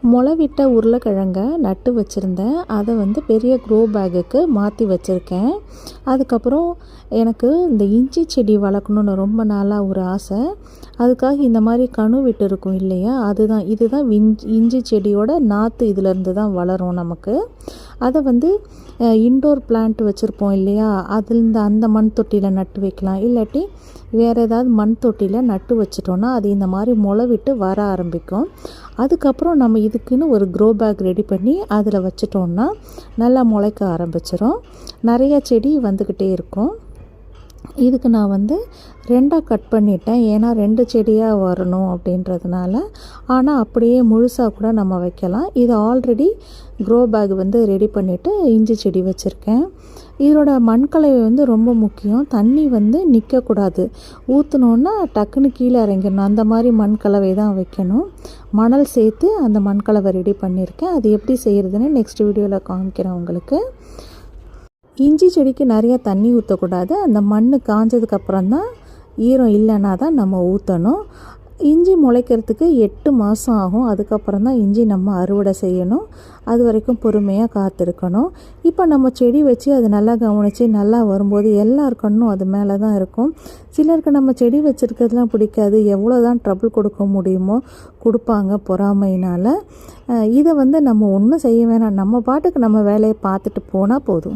முளைவிட்ட உருளைக்கிழங்க நட்டு வச்சுருந்தேன். அதை வந்து பெரிய க்ரோ பேக்குக்கு மாற்றி வச்சுருக்கேன். அதுக்கப்புறம் எனக்கு இந்த இஞ்சி செடி வளர்க்கணுன்னு ரொம்ப நாளாக ஒரு ஆசை. அதுக்காக இந்த மாதிரி கணு விட்டு இருக்கும் இல்லையா, இதுதான் இஞ்சி செடியோட நாற்று இதிலேருந்து தான் வளரும் நமக்கு. அதை வந்து இன்டோர் பிளான்ட் வச்சுருப்போம் இல்லையா, அதுலேருந்து அந்த மண் தொட்டியில் நட்டு வைக்கலாம். இல்லாட்டி வேறு ஏதாவது மண் தொட்டியில் நட்டு வச்சிட்டோன்னா அது இந்த மாதிரி முளைவிட்டு வர ஆரம்பிக்கும். அதுக்கப்புறம் நம்ம இதுக்குன்னு ஒரு க்ரோ பேக் ரெடி பண்ணி அதில் வச்சிட்டோன்னா நல்லா முளைக்க ஆரம்பிச்சிடும். நிறைய செடி வந்துக்கிட்டே இருக்கும். இதுக்கு நான் வந்து 2ஆக கட் பண்ணிட்டேன். ஏன்னா 2 செடியாக வரணும் அப்படின்றதுனால. ஆனால் அப்படியே முழுசாக கூட நம்ம வைக்கலாம். இது ஆல்ரெடி க்ரோ பேக் வந்து ரெடி பண்ணிவிட்டு இஞ்சி செடி வச்சுருக்கேன். இதோட மண்கலவை வந்து ரொம்ப முக்கியம். தண்ணி வந்து நிற்கக்கூடாது. ஊற்றினோன்னா டக்குன்னு கீழே இறங்கிடணும். அந்த மாதிரி மண்கலவை தான் வைக்கணும். மணல் சேர்த்து அந்த மண்கலவை ரெடி பண்ணியிருக்கேன். அது எப்படி செய்கிறதுன்னு நெக்ஸ்ட் வீடியோவில் காமிக்கிறேன் உங்களுக்கு. இஞ்சி செடிக்கு நிறையா தண்ணி ஊற்றக்கூடாது. அந்த மண் காஞ்சதுக்கப்புறம் தான், ஈரம் இல்லைன்னா தான் நம்ம ஊற்றணும். இஞ்சி முளைக்கிறதுக்கு 8 மாதம் ஆகும். அதுக்கப்புறம் தான் இஞ்சி நம்ம அறுவடை செய்யணும். அது வரைக்கும் பொறுமையாக காத்திருக்கணும். இப்போ நம்ம செடி வச்சு அது நல்லா கவனித்து நல்லா வரும்போது எல்லார் கண்ணும் அது மேலே தான் இருக்கும். சிலருக்கு நம்ம செடி வச்சுருக்கிறதுலாம் பிடிக்காது. எவ்வளோ தான் ட்ரபிள் கொடுக்க முடியுமோ கொடுப்பாங்க பொறாமையினால். இதை வந்து நம்ம ஒன்றும் செய்ய வேணாம். நம்ம பாட்டுக்கு நம்ம வேலையை பார்த்துட்டு போனால் போதும்.